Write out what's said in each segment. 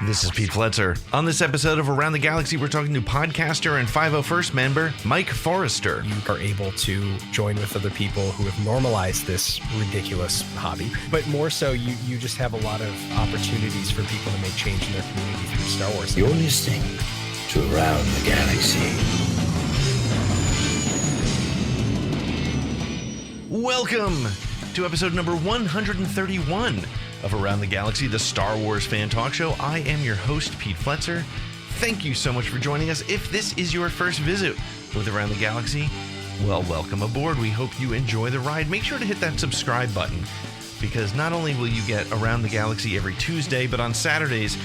This is Pete Fletzer. On this episode of Around the Galaxy, we're talking to podcaster and 501st member Mike Forrester. You are able to join with other people who have normalized this ridiculous hobby. But more so, you just have a lot of opportunities for people to make change in their community through Star Wars. You're listening to Around the Galaxy. Welcome to episode number 131 of Around the Galaxy, the Star Wars fan talk show. I am your host, Pete Fletzer. Thank you so much for joining us. If this is your first visit with Around the Galaxy, well, welcome aboard. We hope you enjoy the ride. Make sure to hit that subscribe button, because not only will you get Around the Galaxy every Tuesday, but on Saturdays,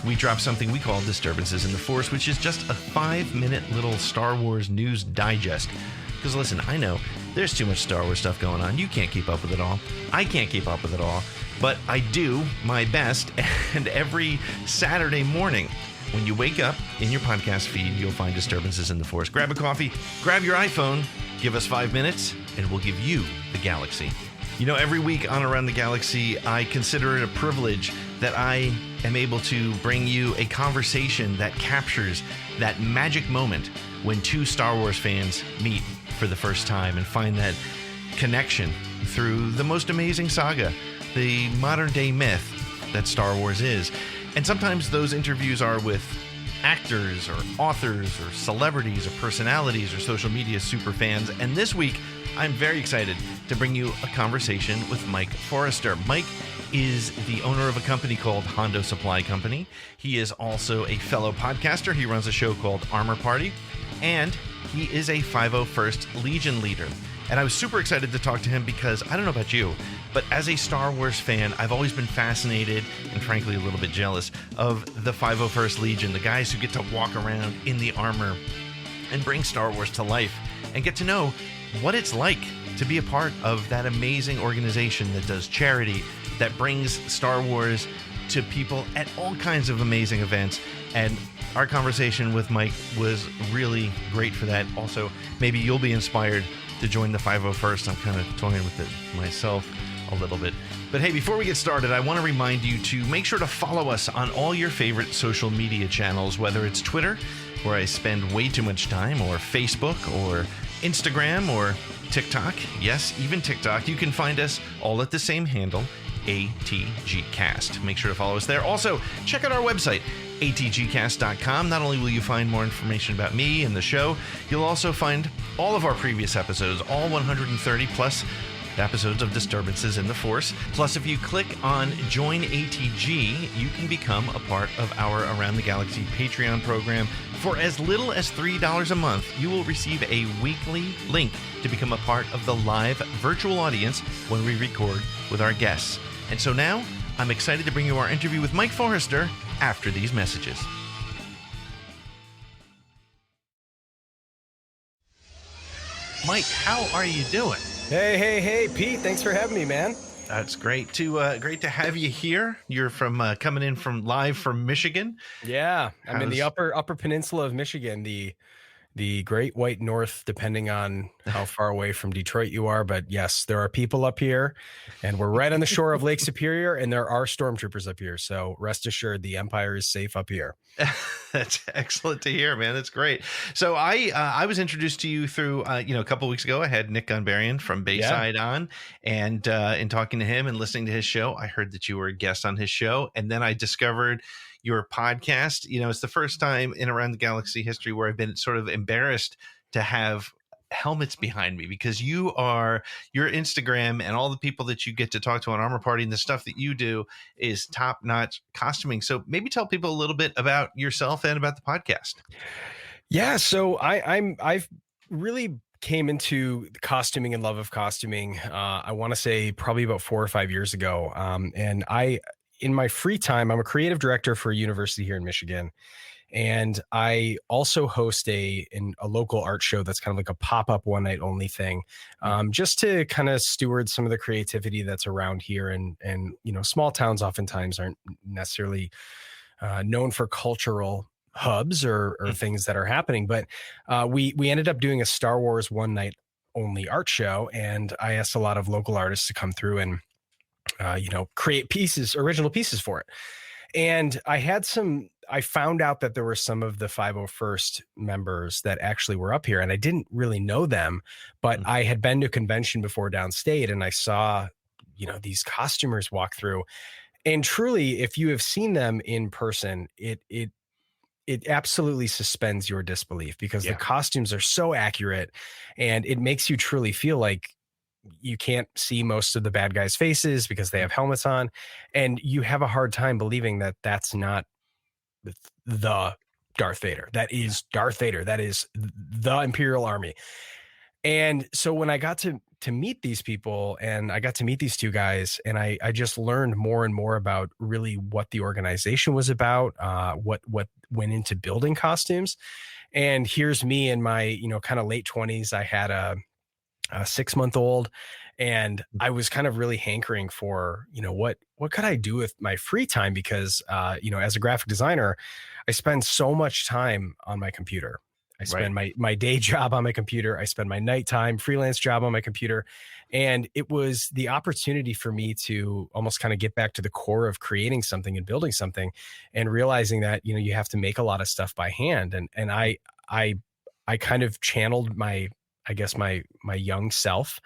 we drop something we call Disturbances in the Force, which is just a 5-minute little Star Wars news digest. Because listen, I know there's too much Star Wars stuff going on. You can't keep up with it all. I can't keep up with it all. But I do my best, and every Saturday morning, when you wake up in your podcast feed, you'll find Disturbances in the Force. Grab a coffee, grab your iPhone, give us 5 minutes, and we'll give you the galaxy. You know, every week on Around the Galaxy, I consider it a privilege that I am able to bring you a conversation that captures that magic moment when two Star Wars fans meet for the first time and find that connection through the most amazing saga, the modern day myth that Star Wars is. And sometimes those interviews are with actors or authors or celebrities or personalities or social media super fans. And this week, I'm very excited to bring you a conversation with Mike Forrester. Mike is the owner of a company called Hondo Supply Company. He is also a fellow podcaster. He runs a show called Armor Party, and he is a 501st Legion leader. And I was super excited to talk to him because, I don't know about you, but as a Star Wars fan, I've always been fascinated and frankly a little bit jealous of the 501st Legion, the guys who get to walk around in the armor and bring Star Wars to life and get to know what it's like to be a part of that amazing organization that does charity, that brings Star Wars to people at all kinds of amazing events. And our conversation with Mike was really great for that. Also, maybe you'll be inspired to join the 501st. I'm kind of toying with it myself a little bit. But hey, before we get started, I want to remind you to make sure to follow us on all your favorite social media channels, whether it's Twitter, where I spend way too much time, or Facebook, or Instagram, or TikTok. Yes, even TikTok. You can find us all at the same handle, ATGcast. Make sure to follow us there. Also, check out our website, atgcast.com. Not only will you find more information about me and the show, you'll also find all of our previous episodes, all 130 plus episodes of Disturbances in the Force. Plus, if you click on Join ATG, you can become a part of our Around the Galaxy Patreon program. For as little as $3 a month, you will receive a weekly link to become a part of the live virtual audience when we record with our guests. And so now, I'm excited to bring you our interview with Mike Forrester after these messages. Mike, how are you doing? Hey, Pete. Thanks for having me, man. That's great to have you here. You're from coming in from live from Michigan. Yeah, I'm in the upper peninsula of Michigan, the Great White North, depending on how far away from Detroit you are. But yes, there are people up here, and we're right on the shore of Lake Superior, and there are stormtroopers up here. So rest assured, the Empire is safe up here. That's excellent to hear, man. That's great. So I was introduced to you through, a couple of weeks ago. I had Nick Gunbarian from Bayside on, and in talking to him and listening to his show, I heard that you were a guest on his show. And then I discovered your podcast. You know, it's the first time in Around the Galaxy history where I've been sort of embarrassed to have helmets behind me, because your Instagram and all the people that you get to talk to on Armor Party and the stuff that you do is top-notch costuming. So maybe tell people a little bit about yourself and about the podcast. Yeah, so I've really came into costuming and love of costuming. I want to say probably about 4 or 5 years ago. And in my free time, I'm a creative director for a university here in Michigan. And I also host a local art show that's kind of like a pop-up one night only thing, just to kind of steward some of the creativity that's around here. And small towns oftentimes aren't necessarily known for cultural hubs or things that are happening. But we ended up doing a Star Wars one night only art show. And I asked a lot of local artists to come through and create original pieces for it. And I found out that there were some of the 501st members that actually were up here, and I didn't really know them, but I had been to a convention before downstate, and I saw, these costumers walk through. And truly, if you have seen them in person, it absolutely suspends your disbelief, because the costumes are so accurate, and it makes you truly feel like you can't see most of the bad guys' faces because they have helmets on, and you have a hard time believing that that's not the Darth Vader. That is Darth Vader. That is the Imperial Army. And so when I got to meet these people, and I got to meet these two guys, and I just learned more and more about really what the organization was about, what went into building costumes. And here's me in my, kind of late 20s. I had a 6-month-old, and I was kind of really hankering for, what could I do with my free time? Because, as a graphic designer, I spend so much time on my computer. I spend my day job on my computer. I spend my nighttime freelance job on my computer. And it was the opportunity for me to almost kind of get back to the core of creating something and building something, and realizing that, you have to make a lot of stuff by hand. And I kind of channeled my young self,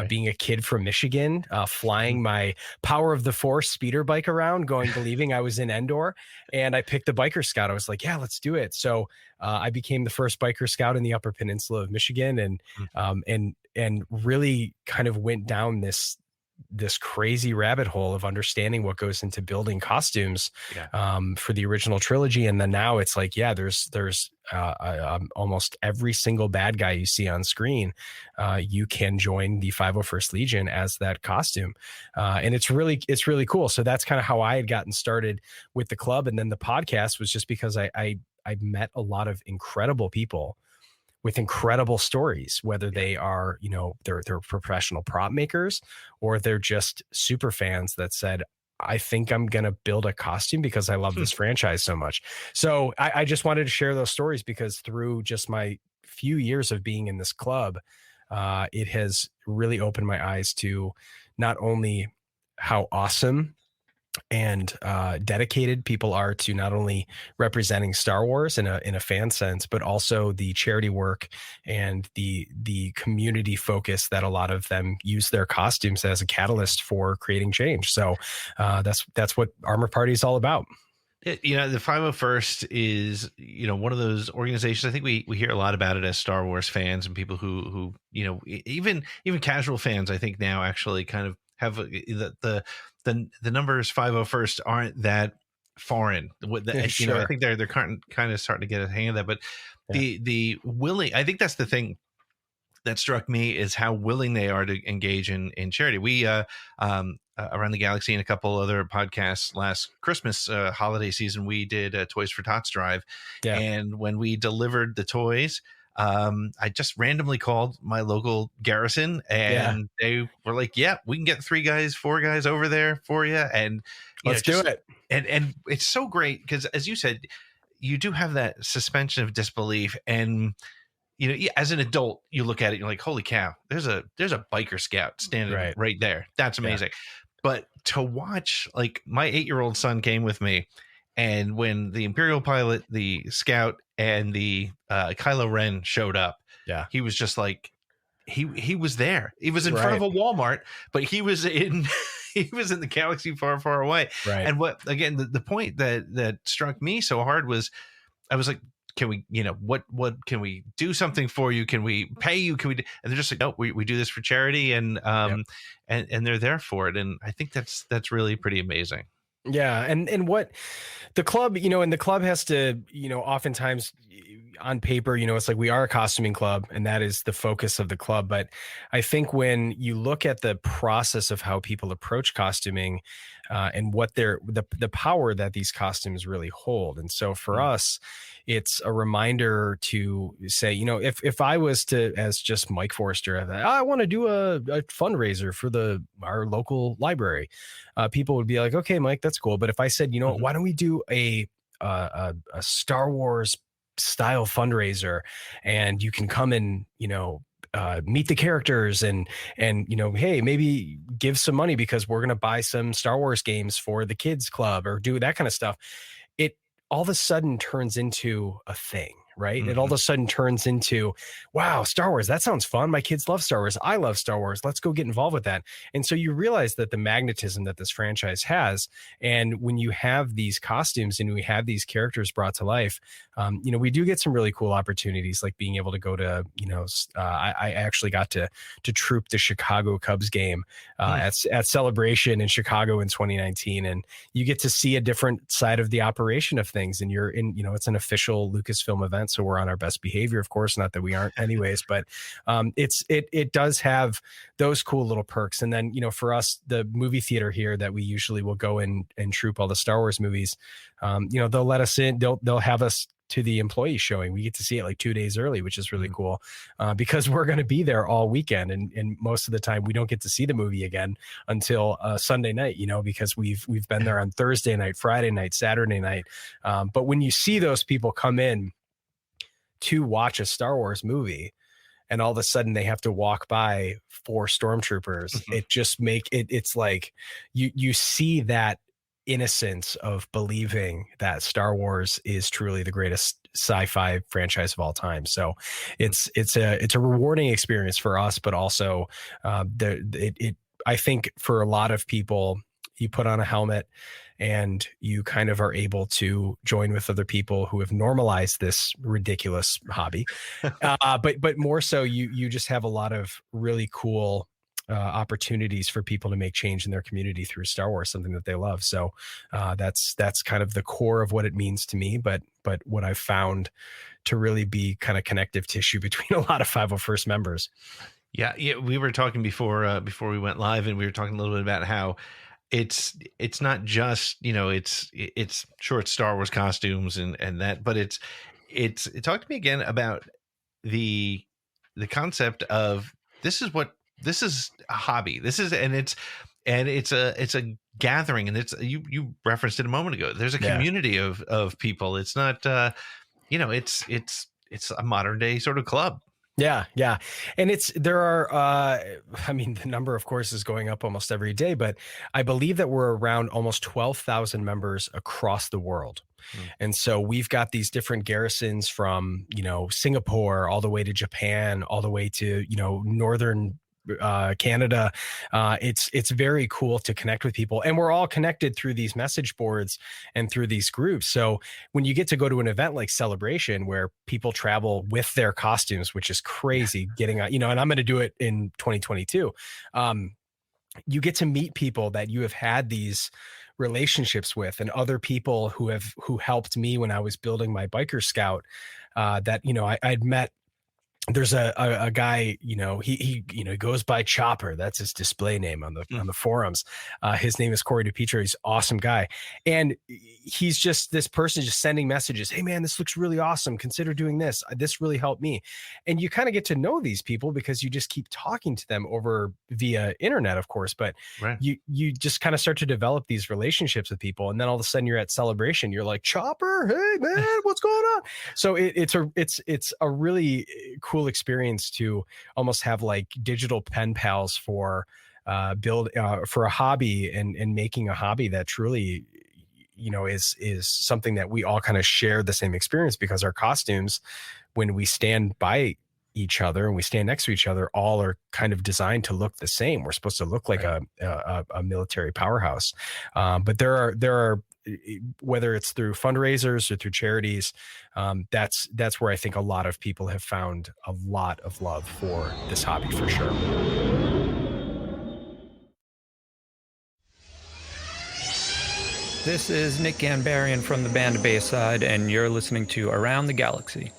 being a kid from Michigan, flying my Power of the Force speeder bike around, believing I was in Endor. And I picked the biker scout. I was like, yeah, let's do it. So I became the first biker scout in the Upper Peninsula of Michigan, and really kind of went down this crazy rabbit hole of understanding what goes into building costumes for the original trilogy. And then now it's like, there's almost every single bad guy you see on screen, you can join the 501st Legion as that costume. And it's really cool. So that's kind of how I had gotten started with the club. And then the podcast was just because I met a lot of incredible people with incredible stories, whether they are, they're professional prop makers, or they're just super fans that said, I think I'm going to build a costume because I love this franchise so much. So I just wanted to share those stories, because through just my few years of being in this club, it has really opened my eyes to not only how awesome and dedicated people are to not only representing Star Wars in a fan sense, but also the charity work and the community focus that a lot of them use their costumes as a catalyst for creating change. So that's what Armor Party is all about. The 501st is, one of those organizations. I think we hear a lot about it as Star Wars fans, and people who even casual fans, I think now actually kind of have the numbers 501st aren't that foreign. Sure. I think they're kind of starting to get a hang of that. But the willing, I think that's the thing that struck me, is how willing they are to engage in charity. We Around the Galaxy and a couple other podcasts last Christmas holiday season, we did a Toys for Tots drive. And when we delivered the toys, I just randomly called my local garrison, and they were like, yeah, we can get 4 guys over there for you. And let's do it. And it's so great, because as you said, you do have that suspension of disbelief. And, as an adult, you look at it, you're like, holy cow, there's a biker scout standing right there. That's amazing. Yeah. But to watch, like, my 8-year-old son came with me, and when the Imperial pilot, the scout, and the Kylo Ren showed up, he was just like, he was there. He was in front of a Walmart, but he was in the galaxy far, far away. Right. And what, again, the point that struck me so hard was, I was like, can we, what can we do something for you? Can we pay you? Can we do? And they're just like, no, we do this for charity, and they're there for it. And I think that's really pretty amazing. Yeah. And what the club, and the club has to, oftentimes on paper, it's like, we are a costuming club, and that is the focus of the club. But I think when you look at the process of how people approach costuming, and what the power that these costumes really hold. And so for us, it's a reminder to say, if I was to, as just Mike Forrester, I want to do a fundraiser for our local library, people would be like, okay, Mike, that's cool. But if I said, why don't we do a Star Wars style fundraiser, and you can come and, meet the characters and hey, maybe give some money because we're going to buy some Star Wars games for the kids club or do that kind of stuff. It all of a sudden turns into a thing, right? It all of a sudden turns into, wow, Star Wars, that sounds fun. My kids love Star Wars. I love Star Wars. Let's go get involved with that. And so you realize that the magnetism that this franchise has, and when you have these costumes and we have these characters brought to life, we do get some really cool opportunities, like being able to go to, I actually got to troop the Chicago Cubs game at Celebration in Chicago in 2019. And you get to see a different side of the operation of things. And you're in, it's an official Lucasfilm event. So we're on our best behavior, of course, not that we aren't anyways, but it does have those cool little perks. And then, for us, the movie theater here that we usually will go in and troop all the Star Wars movies, they'll let us in, they'll have us to the employee showing. We get to see it like 2 days early, which is really cool because we're going to be there all weekend. And most of the time we don't get to see the movie again until Sunday night, because we've been there on Thursday night, Friday night, Saturday night. But when you see those people come in to watch a Star Wars movie and all of a sudden they have to walk by 4 stormtroopers, it just it's like you see that innocence of believing that Star Wars is truly the greatest sci-fi franchise of all time. So it's a rewarding experience for us, but also I think for a lot of people, you put on a helmet and you kind of are able to join with other people who have normalized this ridiculous hobby. But more so, you just have a lot of really cool opportunities for people to make change in their community through Star Wars, something that they love. So that's kind of the core of what it means to me. But what I've found to really be kind of connective tissue between a lot of 501st members. Yeah. We were talking before we went live, and we were talking a little bit about how it's not just, it's sure it's Star Wars costumes and that, but it talked to me again about the concept of this is a hobby. It's a gathering, and you referenced it a moment ago. There's a community of people. It's not, it's a modern day sort of club. Yeah. And the number of course is going up almost every day, but I believe that we're around almost 12,000 members across the world. And so we've got these different garrisons from, Singapore all the way to Japan, all the way to, northern Canada. It's very cool to connect with people, and we're all connected through these message boards and through these groups. So when you get to go to an event like Celebration, where people travel with their costumes, which is crazy, getting and I'm going to do it in 2022. You get to meet people that you have had these relationships with, and other people who helped me when I was building my biker scout. I'd met. There's a guy, he goes by Chopper. That's his display name on the forums. His name is Corey DePietro. He's an awesome guy. And he's just this person just sending messages. Hey man, this looks really awesome. Consider doing this. This really helped me. And you kind of get to know these people because you just keep talking to them via internet, of course, but right. you just kind of start to develop these relationships with people. And then all of a sudden you're at Celebration. You're like, Chopper, hey man, what's going on? So it's a really cool experience to almost have like digital pen pals for for a hobby and making a hobby that truly is something that we all kind of share the same experience, because our costumes, when we stand by each other and we stand next to each other, all are kind of designed to look the same. We're supposed to look like a military powerhouse. But there are whether it's through fundraisers or through charities, that's where I think a lot of people have found a lot of love for this hobby, for sure. This is Nick Gambarian from the band Bayside, and you're listening to Around the Galaxy.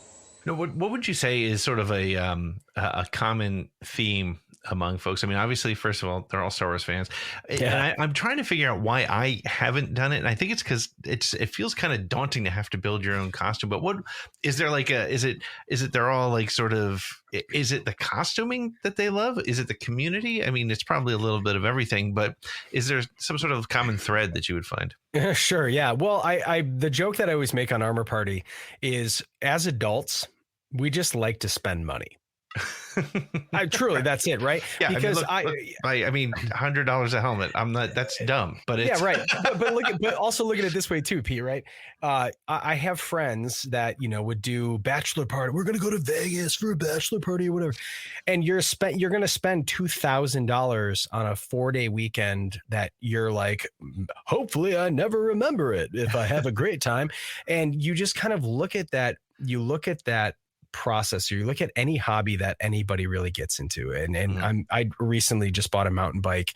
No, what would you say is sort of a common theme among folks? I mean, obviously, first of all, they're all Star Wars fans, and I'm trying to figure out why I haven't done it. And I think it's because it feels kind of daunting to have to build your own costume. But what is there like is it they're all like sort of, is it the costuming that they love? Is it the community? I mean, it's probably a little bit of everything, but is there some sort of common thread that you would find? Sure. Yeah. Well, the joke that I always make on Armor Party is, as adults, we just like to spend money. Truly, that's it, right? Yeah, Because I mean, $100 a helmet. I'm not. That's dumb, but it's yeah, right. But also look at it this way too, Pete. Right? I have friends that would do bachelor party. We're gonna go to Vegas for a bachelor party or whatever, and you're gonna spend $2,000 on a 4-day weekend that you're like, hopefully I never remember it if I have a great time, and you just kind of look at that. You look at that process, or you look at any hobby that anybody really gets into, and I recently just bought a mountain bike,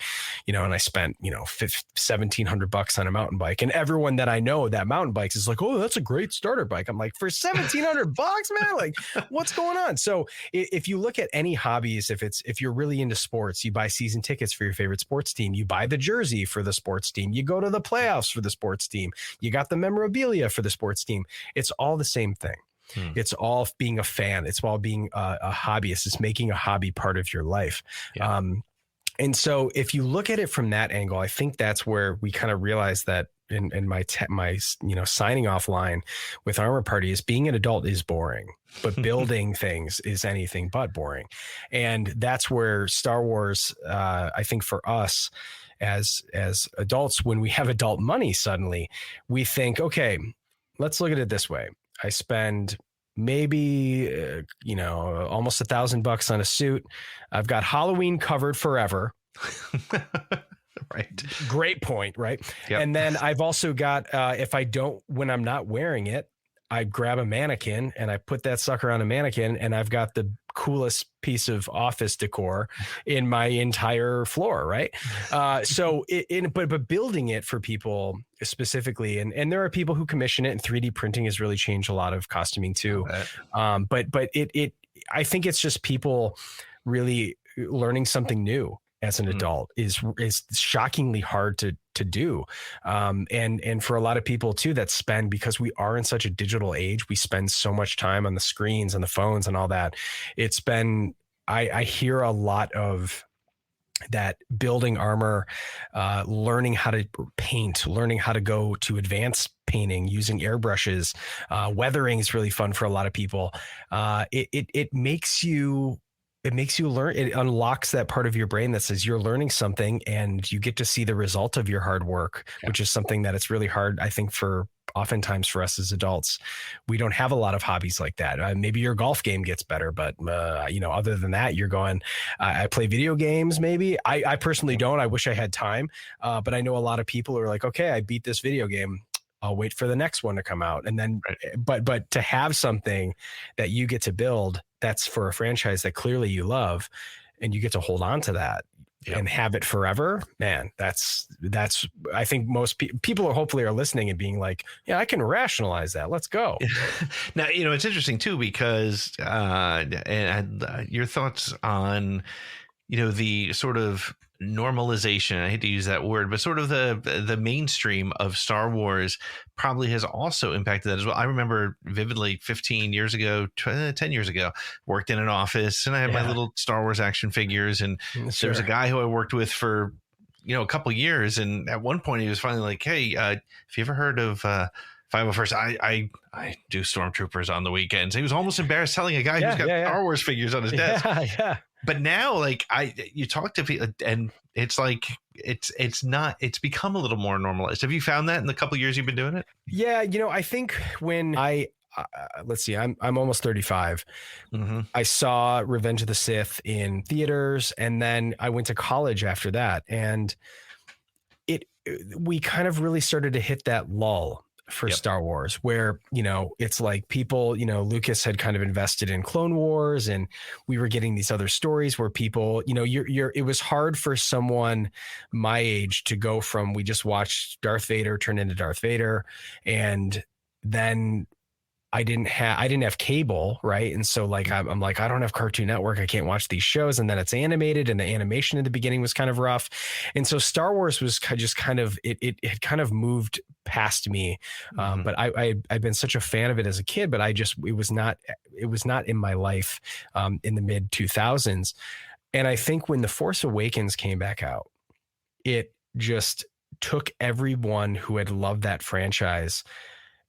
and I spent $1,700 on a mountain bike, and everyone that I know that mountain bikes is like, oh, that's a great starter bike. I'm like, for $1,700, man, like what's going on? So if you look at any hobbies, if you're really into sports, you buy season tickets for your favorite sports team, you buy the jersey for the sports team, you go to the playoffs for the sports team, you got the memorabilia for the sports team. It's all the same thing. It's all being a fan. It's all being a hobbyist. It's making a hobby part of your life. Yeah. And so if you look at it from that angle, I think that's where we kind of realize that in my signing off line with Armor Party is being an adult is boring, but building things is anything but boring. And that's where Star Wars, I think for us as adults, when we have adult money, suddenly we think, okay, let's look at it this way. I spend maybe, almost $1,000 on a suit. I've got Halloween covered forever. Right. Great point. Right. Yep. And then I've also got, when I'm not wearing it, I grab a mannequin and I put that sucker on a mannequin, and I've got the coolest piece of office decor in my entire floor. Right. But building it for people specifically, and there are people who commission it, and 3D printing has really changed a lot of costuming too. But I think it's just people really learning something new as an adult is shockingly hard to do. And for a lot of people too, that spend, because we are in such a digital age, we spend so much time on the screens and the phones and all that. It's been, I hear a lot of that building armor, learning how to paint, learning how to go to advanced painting, using airbrushes, weathering is really fun for a lot of people. It makes you learn. It unlocks that part of your brain that says you're learning something, and you get to see the result of your hard work, which is something that it's really hard, I think, oftentimes for us as adults. We don't have a lot of hobbies like that. Maybe your golf game gets better, but other than that, you're going, I play video games. Maybe I personally don't. I wish I had time. But I know a lot of people are like, okay, I beat this video game. I'll wait for the next one to come out. And then, but to have something that you get to build, that's for a franchise that clearly you love, and you get to hold on to that and have it forever, man, that's, I think most people hopefully are listening and being like, yeah, I can rationalize that. Let's go. Now, it's interesting too, because, your thoughts on, the sort of normalization, I hate to use that word, but sort of the mainstream of Star Wars probably has also impacted that as well. I remember vividly 15 years ago, 10 years ago, worked in an office, and I had my little Star Wars action figures, and there was a guy who I worked with for a couple of years, and at one point he was finally like, hey, have you ever heard of 501st? I do stormtroopers on the weekends. He was almost embarrassed telling a guy who's got Star Wars figures on his desk. But now, you talk to people, and it's like it's become a little more normalized. Have you found that in the couple of years you've been doing it? Yeah, I think when let's see, I'm almost 35. Mm-hmm. I saw Revenge of the Sith in theaters, and then I went to college after that, and we kind of really started to hit that lull for Star Wars, where, it's like people, Lucas had kind of invested in Clone Wars, and we were getting these other stories where people, it was hard for someone my age to go from, we just watched Darth Vader turn into Darth Vader, and then I didn't have cable, right? And so I'm like, I don't have Cartoon Network. I can't watch these shows. And then it's animated, and the animation in the beginning was kind of rough. And so Star Wars was just kind of, it had kind of moved past me. But I've been such a fan of it as a kid, but it was not in my life in the mid 2000s. And I think when The Force Awakens came back out, it just took everyone who had loved that franchise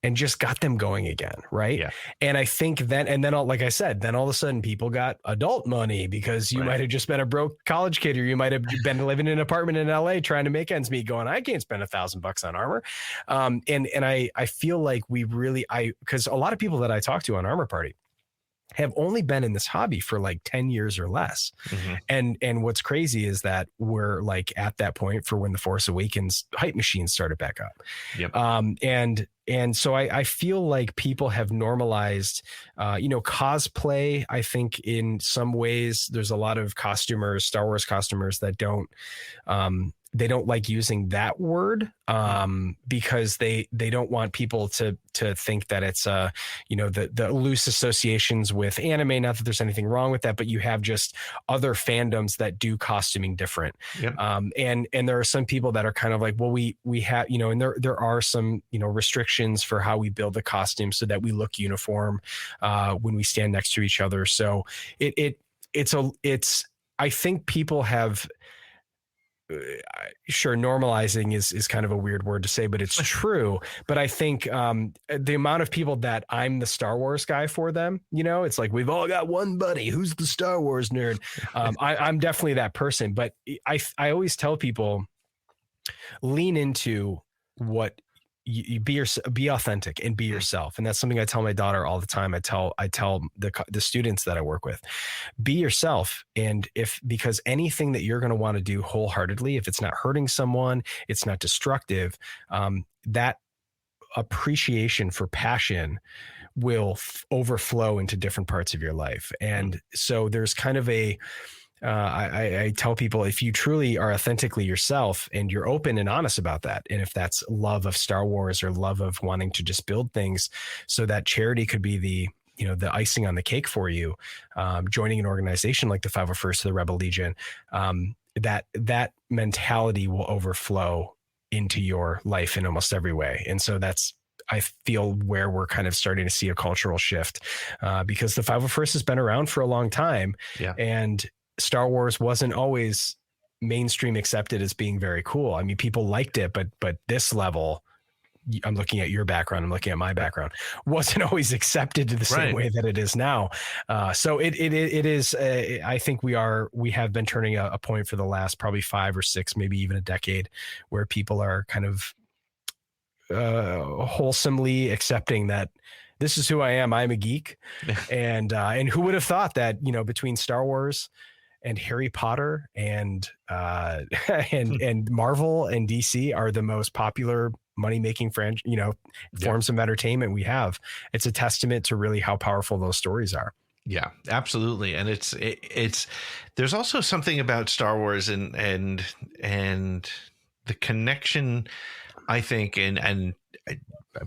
and just got them going again. Right. Yeah. And I think then like I said, then all of a sudden people got adult money because you might have just been a broke college kid, or you might have been living in an apartment in LA trying to make ends meet going, I can't spend $1,000 on armor. And I feel like because a lot of people that I talk to on Armor Party have only been in this hobby for like 10 years or less. And what's crazy is that we're like at that point for when the Force Awakens hype machine started back up. And so I feel like people have normalized, cosplay. I think in some ways there's a lot of costumers, Star Wars costumers that they don't like using that word because they don't want people to think that it's the loose associations with anime. Not that there's anything wrong with that, but you have just other fandoms that do costuming different. And there are some people that are kind of like, well, we have, and there are some, restrictions for how we build the costume so that we look uniform when we stand next to each other. So I think people have, sure, normalizing is kind of a weird word to say, but it's true. But I think the amount of people that I'm the Star Wars guy for them, it's like we've all got one buddy who's the Star Wars nerd. I'm definitely that person. But I always tell people, lean into what you be authentic and be yourself. And that's something I tell my daughter all the time. I tell the students that I work with, be yourself. And because anything that you're going to want to do wholeheartedly, if it's not hurting someone, it's not destructive, that appreciation for passion will overflow into different parts of your life. And so there's kind of I tell people, if you truly are authentically yourself and you're open and honest about that, and if that's love of Star Wars or love of wanting to just build things so that charity could be the icing on the cake for you, joining an organization like the 501st or the Rebel Legion, that mentality will overflow into your life in almost every way. And so that's, I feel, where we're kind of starting to see a cultural shift because the 501st has been around for a long time. And Star Wars wasn't always mainstream accepted as being very cool. I mean, people liked it, but this level, I'm looking at your background, I'm looking at my background, wasn't always accepted to the same way that it is now. So it is, I think we have been turning a point for the last probably 5 or 6, maybe even a decade, where people are kind of wholesomely accepting that this is who I am. I'm a geek. And who would have thought that, between Star Wars and Harry Potter and Marvel and DC are the most popular money-making forms of entertainment we have. It's a testament to really how powerful those stories are. Yeah, absolutely. And it's there's also something about Star Wars and the connection, I think, and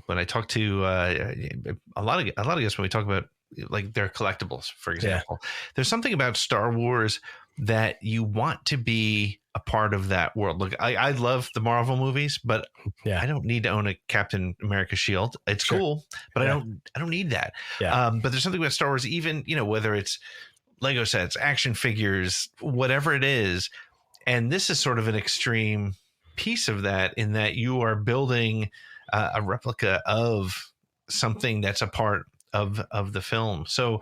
when I talk to a lot of guys, when we talk about like their collectibles, for example, there's something about Star Wars that you want to be a part of that world. Look, I love the Marvel movies, but I don't need to own a Captain America shield. It's cool, but I don't need that. But there's something about Star Wars, even, whether it's Lego sets, action figures, whatever it is. And this is sort of an extreme piece of that, in that you are building a replica of something that's a part of the film. So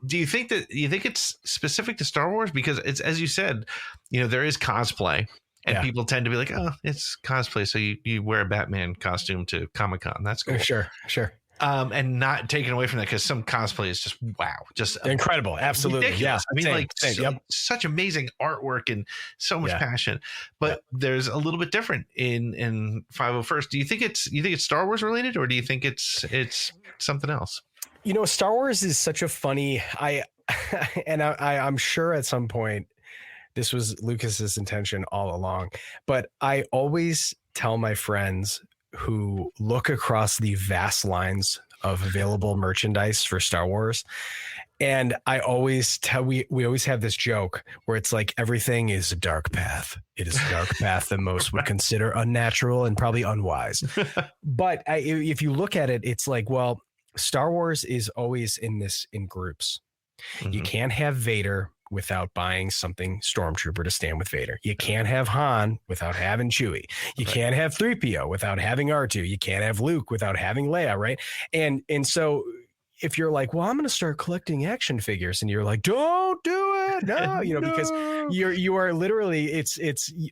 do you think it's specific to Star Wars? Because it's, as you said, there is cosplay, and people tend to be like, oh, it's cosplay, so you wear a Batman costume to Comic-Con. That's cool. Sure. And not taken away from that, because some cosplay is just just incredible. Absolutely. Ridiculous. I mean, such amazing artwork and so much passion. But there's a little bit different in 501st. Do you think it's Star Wars related, or do you think it's something else? Star Wars is such a funny. I'm sure at some point this was Lucas's intention all along, but I always tell my friends who look across the vast lines of available merchandise for Star Wars, and I always we always have this joke where it's like, everything is a dark path. It is a dark path that most would consider unnatural and probably unwise. But if you look at it, it's like, well, Star Wars is always in groups. Mm-hmm. You can't have Vader without buying something Stormtrooper to stand with Vader. You can't have Han without having Chewie. You can't have 3PO without having R2. You can't have Luke without having Leia, right? And so if you're like, well, I'm going to start collecting action figures, and you're like, don't do it, no, because you are literally, it's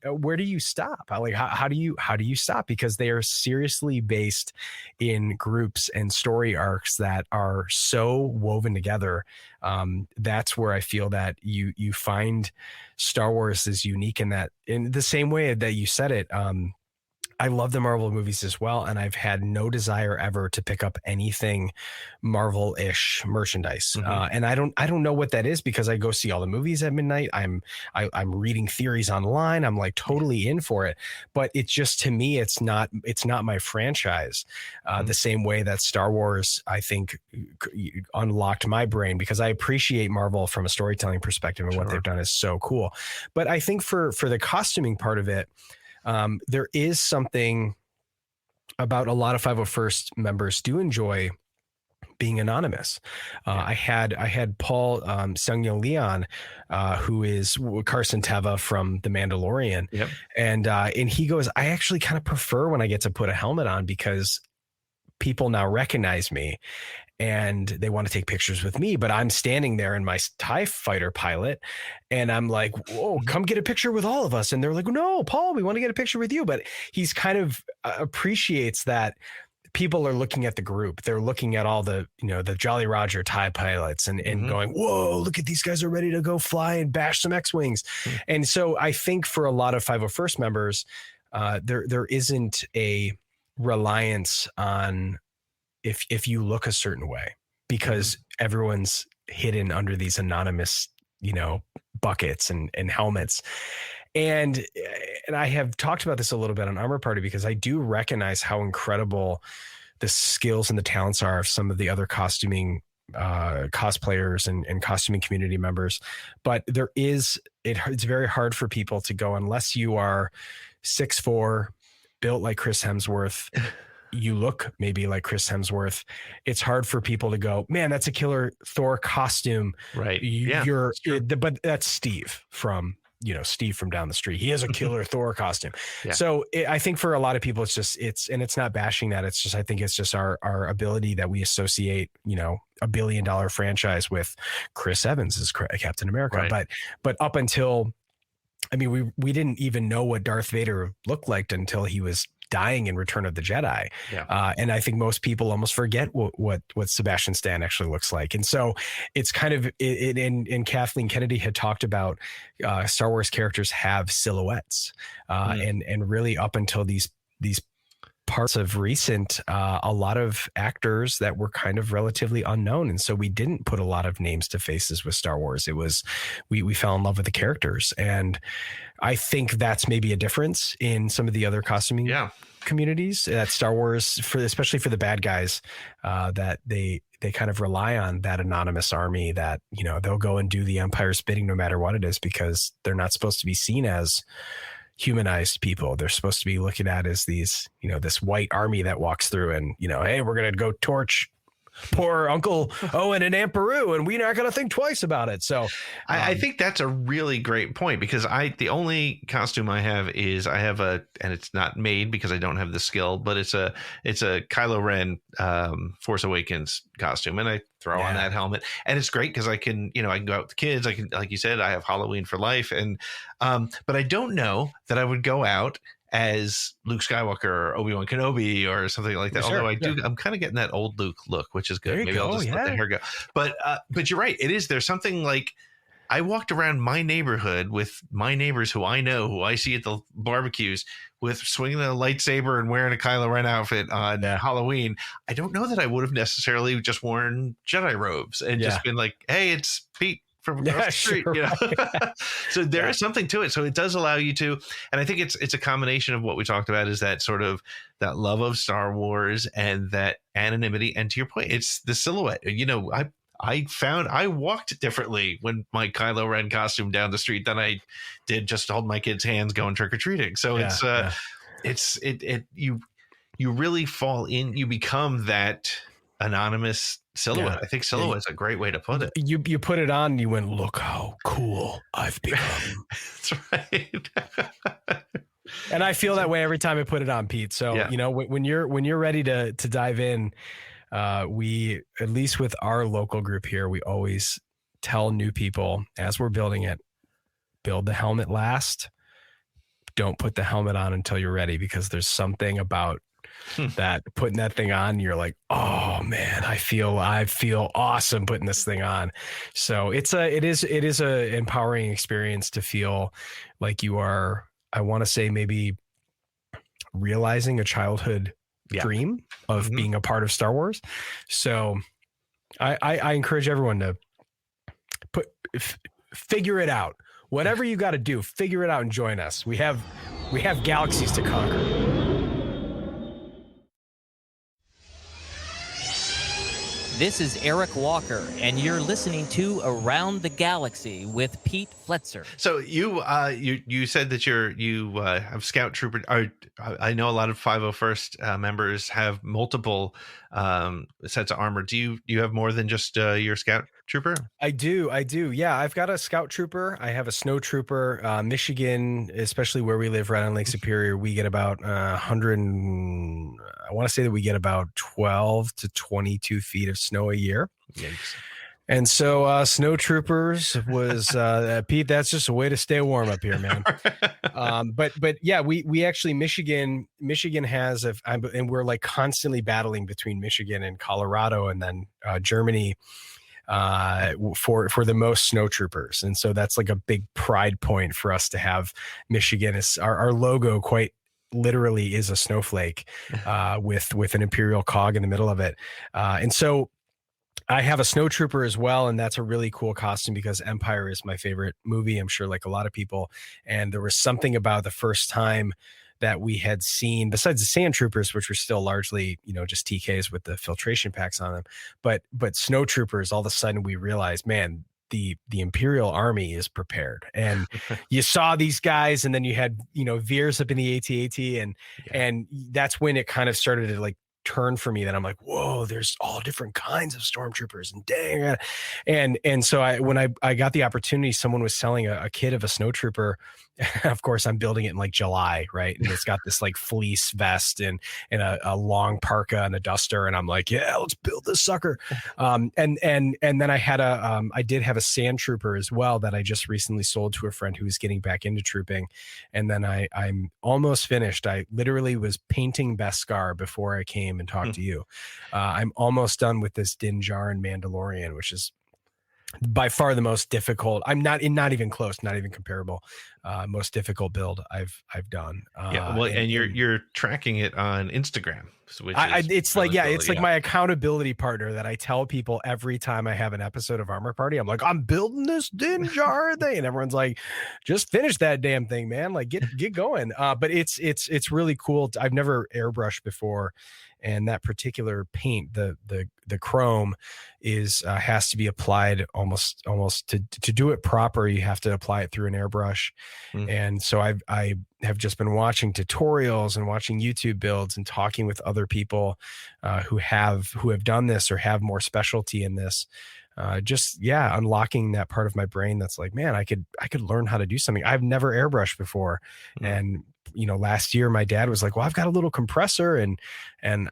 where do you stop? Like, how do you stop? Because they are seriously based in groups and story arcs that are so woven together. That's where I feel that you find Star Wars is unique in that, in the same way that you said it. I love the Marvel movies as well, and I've had no desire ever to pick up anything Marvel-ish merchandise. And I don't know what that is, because I go see all the movies at midnight. I'm reading theories online. I'm like totally in for it, but it's just, to me, it's not my franchise. The same way that Star Wars, I think, unlocked my brain, because I appreciate Marvel from a storytelling perspective, and what they've done is so cool. But I think for the costuming part of it, there is something about a lot of 501st members do enjoy being anonymous. I had Paul Sung-Yong Leon, who is Carson Teva from The Mandalorian. Yep. And he goes, I actually kind of prefer when I get to put a helmet on, because people now recognize me and they want to take pictures with me, but I'm standing there in my TIE fighter pilot, and I'm like, whoa, come get a picture with all of us. And they're like, no, Paul, we want to get a picture with you. But he's kind of appreciates that people are looking at the group. They're looking at all the, the Jolly Roger TIE pilots and going, whoa, look at these guys are ready to go fly and bash some X-Wings. And so I think for a lot of 501st members, there isn't a reliance on if you look a certain way, because everyone's hidden under these anonymous, buckets and helmets. And I have talked about this a little bit on Armor Party, because I do recognize how incredible the skills and the talents are of some of the other costuming cosplayers and costuming community members. But it's very hard for people to go, unless you are 6'4", built like Chris Hemsworth, you look maybe like Chris Hemsworth. It's hard for people to go, man, that's a killer Thor costume. Right. But that's Steve from down the street. He has a killer Thor costume. Yeah. So I think for a lot of people, it's not bashing that. It's just, I think it's just our ability that we associate, $1 billion franchise with Chris Evans as Captain America. Right. But up until, we didn't even know what Darth Vader looked like until he was dying in Return of the Jedi. Yeah. And I think most people almost forget what Sebastian Stan actually looks like. And so it's kind of and Kathleen Kennedy had talked about Star Wars characters have silhouettes. And really up until these parts of recent, a lot of actors that were kind of relatively unknown. And so we didn't put a lot of names to faces with Star Wars. It was, we fell in love with the characters. And I think that's maybe a difference in some of the other costuming communities that Star Wars, especially for the bad guys, that they kind of rely on that anonymous army that, they'll go and do the Empire's bidding no matter what it is, because they're not supposed to be seen as humanized people. They're supposed to be looking at as these, this white army that walks through and, hey, we're going to go torch poor Uncle Owen and Aunt Beru, and we're not going to think twice about it. So I think that's a really great point, because the only costume I have is and it's not made because I don't have the skill, but it's a Kylo Ren Force Awakens costume, and I throw on that helmet, and it's great because I can go out with the kids. I can, like you said, I have Halloween for life, and but I don't know that I would go out as Luke Skywalker or Obi-Wan Kenobi or something like that. Sure, although I'm kind of getting that old Luke look, which is good. Maybe I'll just let the hair go. But you're right. There's something like, I walked around my neighborhood with my neighbors who I know, who I see at the barbecues, with swinging a lightsaber and wearing a Kylo Ren outfit on Halloween. I don't know that I would have necessarily just worn Jedi robes and just been like, hey, it's Pete from across the street, So there is something to it. So it does allow you to, and I think it's a combination of what we talked about, is that sort of that love of Star Wars and that anonymity. And to your point, it's the silhouette. I found I walked differently when my Kylo Ren costume down the street than I did just to hold my kids' hands going trick or treating. So you really fall in. You become that anonymous silhouette. Yeah. I think silhouette is a great way to put it. You put it on and you went, look how cool I've become. That's right. And I feel that way every time I put it on, Pete. So, Yeah. you know, when you're ready to dive in, we, at least with our local group here, we always tell new people as we're building it, build the helmet last. Don't put the helmet on until you're ready, because there's something about that putting that thing on. You're like, oh man, I feel awesome putting this thing on. So it is a empowering experience to feel like you are, I want to say, maybe realizing a childhood dream of being a part of Star Wars. So I encourage everyone to figure it out. Whatever you got to do, figure it out and join us. We have galaxies to conquer. This is Eric Walker, and you're listening to Around the Galaxy with Pete Fletzer. So you said that you have Scout Trooper. I know a lot of 501st members have multiple sets of armor. Do you have more than just your Scout Trooper? I do. Yeah, I've got a Scout Trooper. I have a Snow Trooper. Michigan, especially where we live, right on Lake Superior, we get about 100. I want to say that we get about 12 to 22 feet of snow a year. Yikes. And so Snow Troopers was Pete, that's just a way to stay warm up here, man. But yeah, we actually Michigan has and we're like constantly battling between Michigan and Colorado and then Germany for the most Snow Troopers. And so that's like a big pride point for us to have Michigan. Is our logo quite literally is a snowflake with an Imperial cog in the middle of it. And so I have a Snow Trooper as well, and that's a really cool costume because Empire is my favorite movie, I'm sure, like a lot of people. And there was something about the first time that we had seen, besides the Sand Troopers, which were still largely, just TKs with the filtration packs on them, but Snow Troopers, all of a sudden we realized, man, the Imperial Army is prepared. And you saw these guys, and then you had, Veers up in the AT-AT, and that's when it kind of started to like turn for me, that I'm like, whoa, there's all different kinds of stormtroopers, and dang. And so when I got the opportunity, someone was selling a kit of a Snow Trooper. Of course, I'm building it in like July, right? And it's got this like fleece vest and a long parka and a duster, and I'm like, yeah, let's build this sucker. And then I did have a Sand Trooper as well that I just recently sold to a friend who was getting back into trooping. And then I'm almost finished. I literally was painting Beskar before I came and talked to you. I'm almost done with this Din Djarin Mandalorian, which is by far the most difficult. I'm not even close, not even comparable. Most difficult build I've done. And you're tracking it on Instagram, which it's like my accountability partner that I tell people every time I have an episode of Armor Party. I'm like, I'm building this Din Djarin thing, and everyone's like, just finish that damn thing, man. Like get going. But it's really cool. I've never airbrushed before. And that particular paint, the chrome, has to be applied almost to do it proper. You have to apply it through an airbrush. And so I have just been watching tutorials and watching YouTube builds and talking with other people who have done this or have more specialty in this. Unlocking that part of my brain that's like, man, I could learn how to do something. I've never airbrushed before. And last year my dad was like, well, I've got a little compressor, and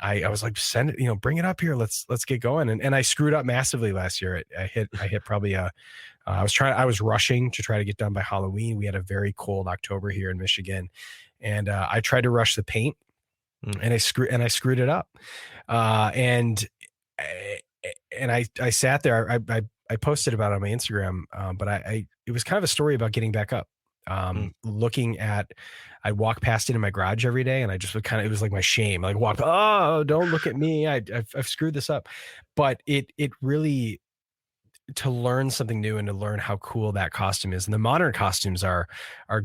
I was like, send it, bring it up here. Let's get going. And I screwed up massively last year. I hit probably I was rushing to try to get done by Halloween. We had a very cold October here in Michigan, and I tried to rush the paint, and I screwed it up. And I sat there. I posted about it on my Instagram, but it was kind of a story about getting back up. Looking at, I walk past it in my garage every day, and I just it was like my shame. Like, don't look at me. I've screwed this up. But it really, to learn something new and to learn how cool that costume is. And the modern costumes are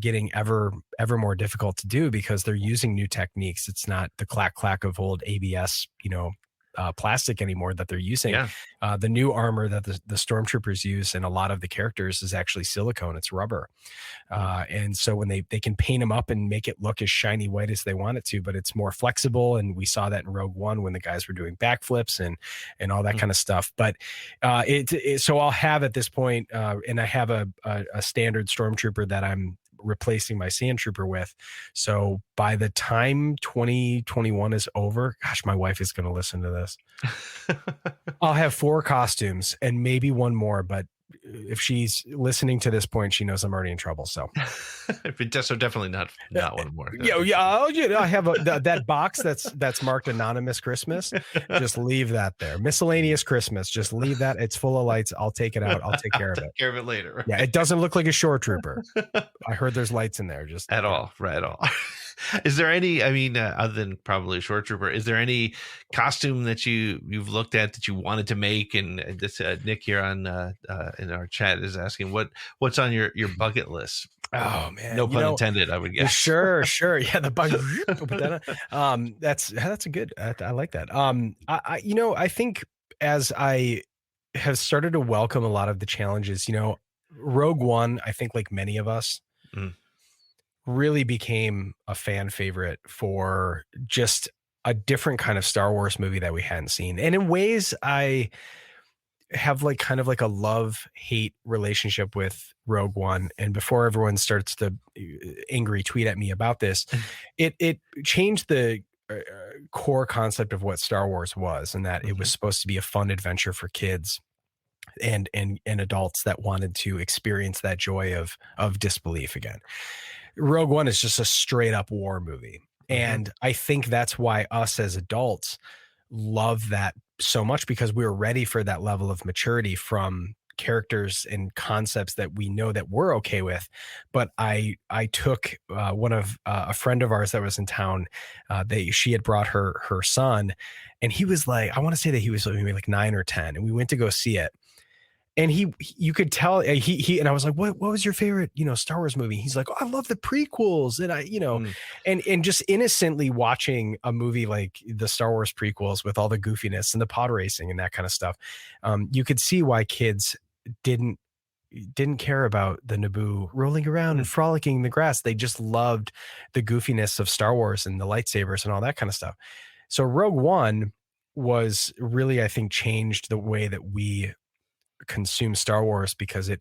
getting ever more difficult to do because they're using new techniques. It's not the clack of old ABS, plastic anymore that they're using. Yeah. The new armor that the stormtroopers use and a lot of the characters is actually silicone. It's rubber. And so when they can paint them up and make it look as shiny white as they want it to, but it's more flexible. And we saw that in Rogue One when the guys were doing backflips and all that kind of stuff. But so I'll have at this point, and I have a standard stormtrooper that I'm replacing my sand trooper with. So by the time 2021 is over, gosh, my wife is going to listen to this. I'll have 4 costumes and maybe one more, but if she's listening to this point, she knows I'm already in trouble. So, so definitely not one more. I have that box that's marked anonymous Christmas. Just leave that there. Miscellaneous Christmas. Just leave that. It's full of lights. I'll take it out. I'll take care of it. Take care of it later. Right? Yeah, it doesn't look like a shore trooper. I heard there's lights in there. Just at all. Right. At all. Is there any, I mean, other than probably a short trooper, is there any costume that you've looked at that you wanted to make? And this Nick here on in our chat is asking what's on your bucket list. Oh man, no pun intended, I would guess. Sure. Yeah, the bug. That's a good. I like that. I think as I have started to welcome a lot of the challenges, Rogue One, I think like many of us, really became a fan favorite for just a different kind of Star Wars movie that we hadn't seen. And in ways I have like kind of like a love-hate relationship with Rogue One. And before everyone starts to angry tweet at me about this, it changed the core concept of what Star Wars was, and that it was supposed to be a fun adventure for kids and adults that wanted to experience that joy of disbelief again. Rogue One is just a straight up war movie. And I think that's why us as adults love that so much, because we were ready for that level of maturity from characters and concepts that we know that we're okay with. But I took one of a friend of ours that was in town. She had brought her son, and he was like, I want to say that he was maybe like 9 or 10, and we went to go see it. And you could tell he and I was like, what was your favorite, Star Wars movie? He's like, oh, I love the prequels. And and just innocently watching a movie like the Star Wars prequels with all the goofiness and the pod racing and that kind of stuff. You could see why kids didn't care about the Naboo rolling around and frolicking in the grass. They just loved the goofiness of Star Wars and the lightsabers and all that kind of stuff. So Rogue One was really, I think, changed the way that we consume Star Wars, because it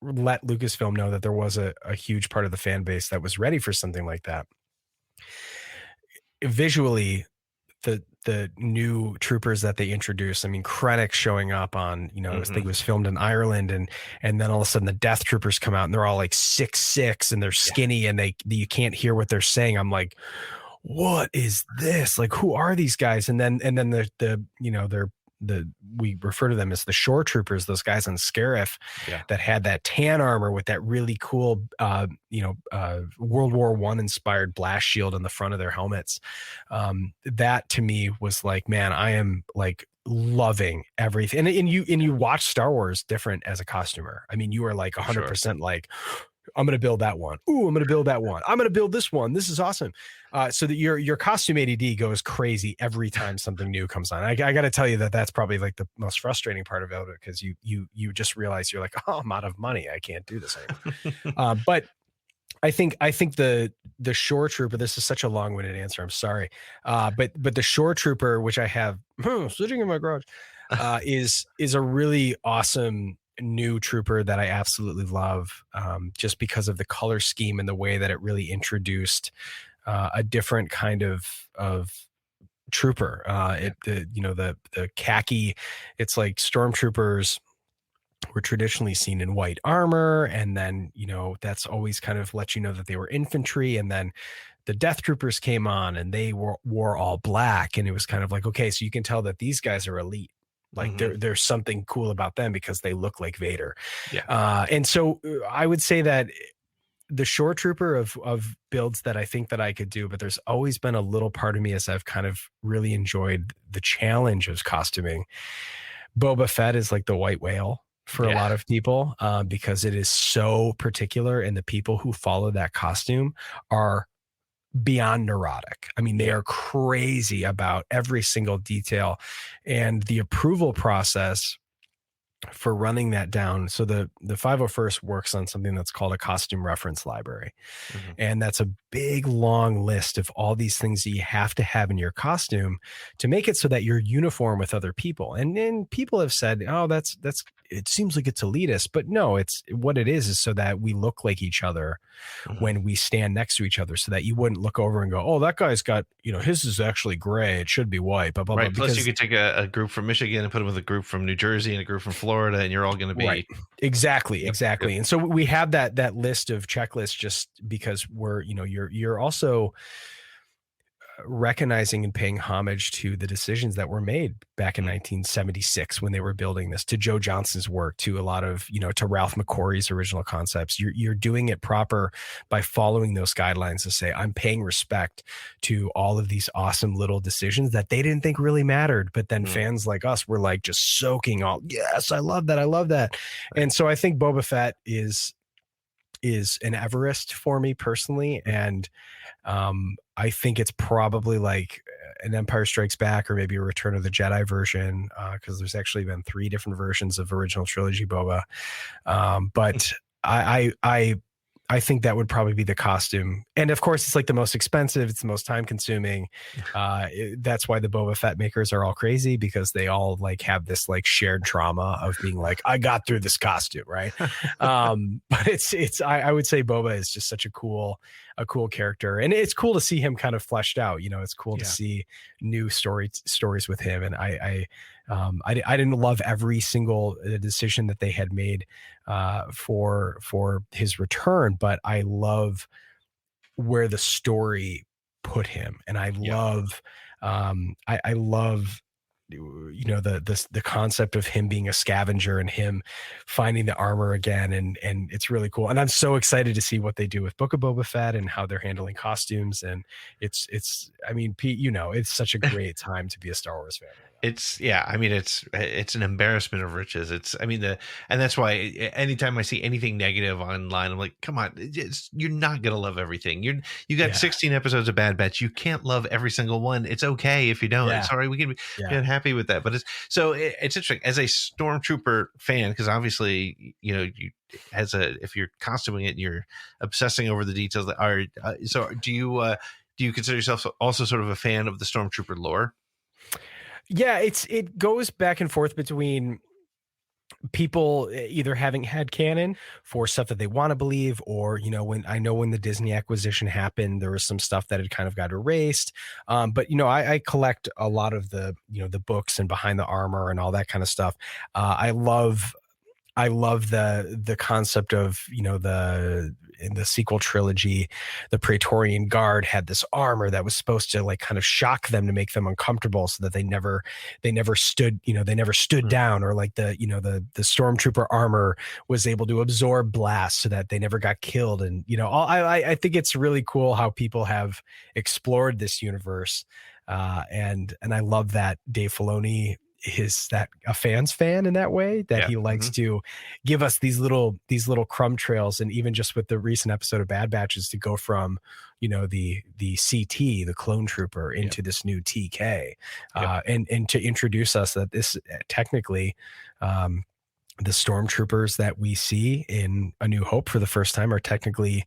let Lucasfilm know that there was a huge part of the fan base that was ready for something like that. Visually, the new troopers that they introduced, I mean, Krennic showing up on, I think it was filmed in Ireland, and then all of a sudden the Death Troopers come out and they're all like 6'6" and they're skinny and you can't hear what they're saying. I'm like, what is this? Like, who are these guys? And then we refer to them as the shore troopers, those guys on Scarif that had that tan armor with that really cool, World War I inspired blast shield on the front of their helmets. That to me was like, man, I am like loving everything. And you watch Star Wars different as a costumer. I mean, you are like 100% like, I'm going to build that one. Ooh, I'm going to build that one. I'm going to build this one. This is awesome. So that your costume ADD goes crazy every time something new comes on. I got to tell you that's probably like the most frustrating part of it, because you just realize you're like, oh, I'm out of money. I can't do this anymore. But I think the shore trooper, this is such a long-winded answer, I'm sorry. But the shore trooper, which I have sitting in my garage, is a really awesome new trooper that I absolutely love, just because of the color scheme and the way that it really introduced a different kind of trooper. The khaki, it's like stormtroopers were traditionally seen in white armor, and then that's always kind of let you know that they were infantry, and then the Death Troopers came on and they wore all black, and it was kind of like, okay, so you can tell that these guys are elite. Like there's something cool about them because they look like Vader. Yeah. And so I would say that the shore trooper of builds that I think that I could do, but there's always been a little part of me as I've kind of really enjoyed the challenge of costuming. Boba Fett is like the white whale for a lot of people, because it is so particular, and the people who follow that costume are beyond neurotic. I mean, they are crazy about every single detail, and the approval process for running that down. So the 501st works on something that's called a costume reference library. Mhm. And that's a big, long list of all these things that you have to have in your costume to make it so that you're uniform with other people. And then people have said, oh, that's, it seems like it's elitist, but no, it's what it is so that we look like each other Mhm. when we stand next to each other, so that you wouldn't look over and go, oh, that guy's got, his is actually gray. It should be white, blah, blah, Right. blah. Plus, you could take a group from Michigan and put them with a group from New Jersey and a group from Florida, and you're all going to be right. Exactly. Yep, Exactly. yep. And so we have that list of checklists just because you're also recognizing and paying homage to the decisions that were made back in 1976 when they were building this, to Joe Johnston's work, to a lot of, to Ralph McQuarrie's original concepts. You're doing it proper by following those guidelines to say, I'm paying respect to all of these awesome little decisions that they didn't think really mattered. But then fans like us were like just soaking all, yes, I love that. I love that. Right. And so I think Boba Fett is an Everest for me personally. And I think it's probably like an Empire Strikes Back or maybe a Return of the Jedi version, because there's actually been 3 different versions of original trilogy Boba. But I think that would probably be the costume. And of course, it's like the most expensive. It's the most time consuming. That's why the Boba Fett makers are all crazy, because they all like have this like shared trauma of being like, I got through this costume. Right. But I would say Boba is just such a cool character, and it's cool to see him kind of fleshed out. It's cool to see new stories with him. And I didn't love every single decision that they had made for his return, but I love where the story put him, and I love I love the concept of him being a scavenger and him finding the armor again, and it's really cool. And I'm so excited to see what they do with Book of Boba Fett and how they're handling costumes. And it's I mean, Pete, it's such a great time to be a Star Wars fan. It's an embarrassment of riches. And that's why anytime I see anything negative online, I'm like, come on, you're not gonna love everything. You got 16 episodes of Bad Batch. You can't love every single one. It's okay if you don't. Yeah. Sorry, we can be unhappy with that. But it's interesting as a Stormtrooper fan, because obviously if you're costuming it, you're obsessing over the details that are. So do you consider yourself also sort of a fan of the Stormtrooper lore? Yeah, it goes back and forth between people either having had canon for stuff that they want to believe, or when the Disney acquisition happened, there was some stuff that had kind of got erased. But I collect a lot of the the books and behind the armor and all that kind of stuff. I love the concept of in the sequel trilogy, the Praetorian Guard had this armor that was supposed to like kind of shock them to make them uncomfortable, so that they never stood down, or like the Stormtrooper armor was able to absorb blasts so that they never got killed. And I think it's really cool how people have explored this universe, and I love that Dave Filoni is that a fan's fan in that way, that he likes to give us these little crumb trails. And even just with the recent episode of Bad Batches, to go from the CT, the clone trooper, into this new TK, and to introduce us that this technically the Stormtroopers that we see in A New Hope for the first time are technically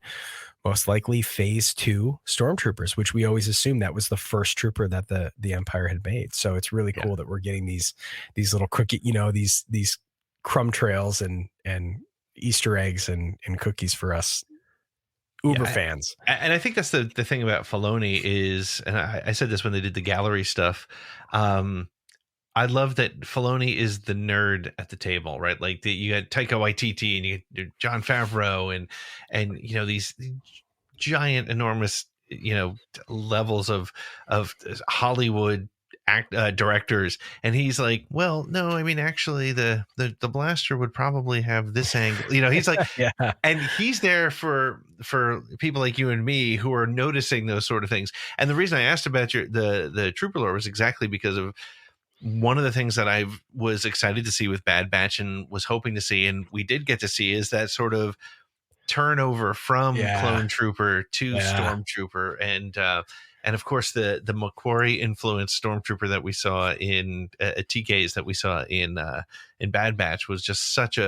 most likely Phase 2 Stormtroopers, which we always assumed that was the first trooper that the Empire had made. So it's really cool that we're getting these little cookie, these crumb trails and Easter eggs and cookies for us uber fans. And I think that's the thing about Filoni is, and I said this when they did the gallery stuff. I love that Filoni is the nerd at the table, right? Like you got Taika Waititi and you get Jon Favreau and these giant, enormous, levels of Hollywood directors, and he's like, well, no, I mean, actually the blaster would probably have this angle. He's like, and he's there for people like you and me who are noticing those sort of things. And the reason I asked about the trooper lore was exactly because of one of the things that I was excited to see with Bad Batch and was hoping to see, and we did get to see, is that sort of turnover from clone trooper to stormtrooper, and of course the Macquarie influenced stormtrooper that we saw in TKs that we saw in Bad Batch was just such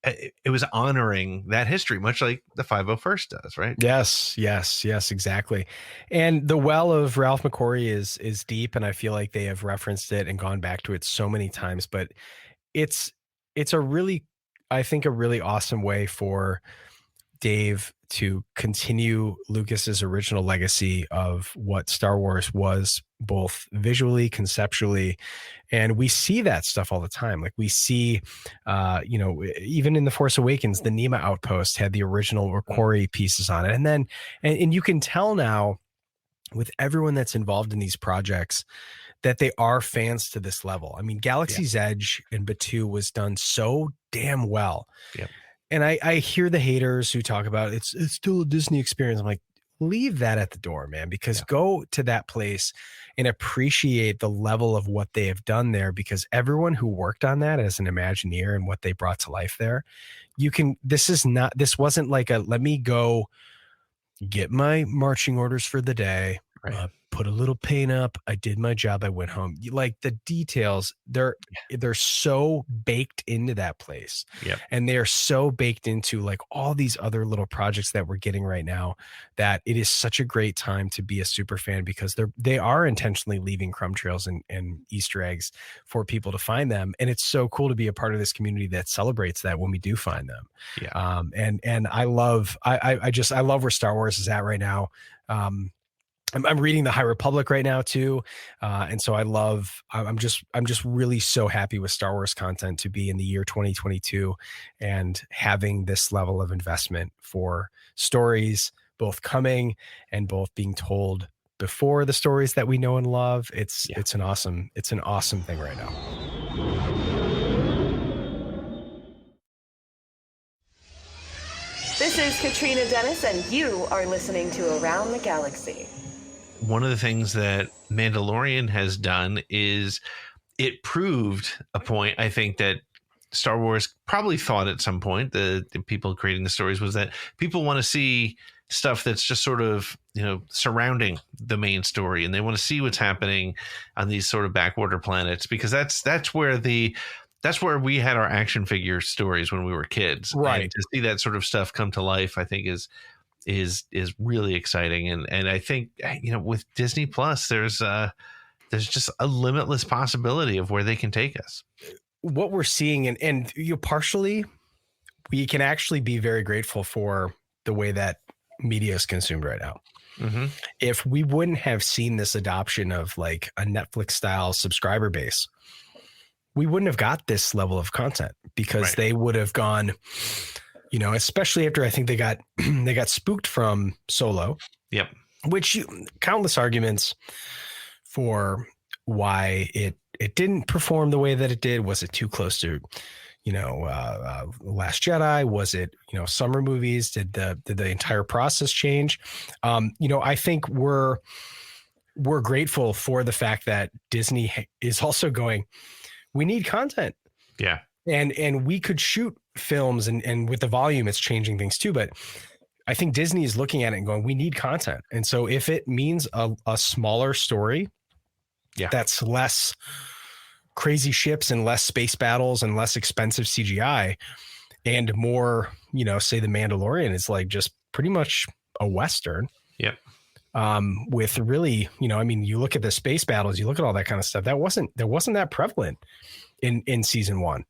it was honoring that history, much like the 501st does, right? Yes, exactly. And the well of Ralph McQuarrie is deep, and I feel like they have referenced it and gone back to it so many times. But it's a really, I think, a really awesome way for Dave to continue Lucas's original legacy of what Star Wars was, both visually, conceptually, and we see that stuff all the time. Like we see, even in The Force Awakens, the Nema outpost had the original Macquarie pieces on it, and then and you can tell now with everyone that's involved in these projects that they are fans to this level. I mean, Galaxy's Edge and Batuu was done so damn well. Yep. And I hear the haters who talk about it's still a Disney experience. I'm like, leave that at the door, man, because go to that place and appreciate the level of what they have done there, because everyone who worked on that as an Imagineer and what they brought to life there, this wasn't like let me go get my marching orders for the day, put a little paint up, I did my job, I went home. Like the details, they're so baked into that place. Yep. And they are so baked into like all these other little projects that we're getting right now, that it is such a great time to be a super fan, because they are intentionally leaving crumb trails and Easter eggs for people to find them. And it's so cool to be a part of this community that celebrates that when we do find them. Yeah. And I love where Star Wars is at right now. I'm reading the High Republic right now too. And so I'm just really so happy with Star Wars content to be in the year 2022 and having this level of investment for stories, both coming and both being told before the stories that we know and love. It's an awesome thing right now. This is Katrina Dennis, and you are listening to Around the Galaxy. One of the things that Mandalorian has done is it proved a point, I think, that Star Wars probably thought at some point, the people creating the stories, was that people want to see stuff that's just sort of, surrounding the main story, and they want to see what's happening on these sort of backwater planets, because that's where we had our action figure stories when we were kids. Right. And to see that sort of stuff come to life, I think is really exciting. And I think, with Disney Plus, there's just a limitless possibility of where they can take us. What we're seeing, and partially, we can actually be very grateful for the way that media is consumed right now. Mm-hmm. If we wouldn't have seen this adoption of like a Netflix style subscriber base, we wouldn't have got this level of content, because they would have gone, especially after I think they got spooked from Solo. Yep. Which countless arguments for why it didn't perform the way that it did. Was it too close to, Last Jedi? Was it, summer movies? Did the entire process change? I think we're grateful for the fact that Disney is also going, we need content. Yeah. And we could shoot films and with the volume, it's changing things too. But I think Disney is looking at it and going, we need content. And so if it means a smaller story, that's less crazy ships and less space battles and less expensive CGI and more, say The Mandalorian is like just pretty much a Western. Yep. With really, you look at the space battles, you look at all that kind of stuff. There wasn't that prevalent in season one.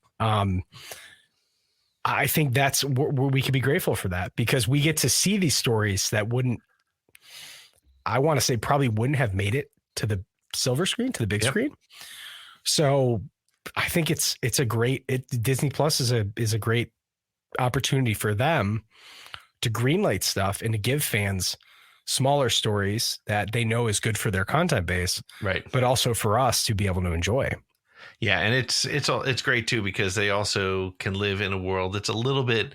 I think that's where we could be grateful for that, because we get to see these stories that probably wouldn't have made it to the silver screen, to the big screen. So I think Disney Plus is a great opportunity for them to greenlight stuff and to give fans smaller stories that they know is good for their content base, right? But also for us to be able to enjoy. Yeah, and it's great too, because they also can live in a world that's a little bit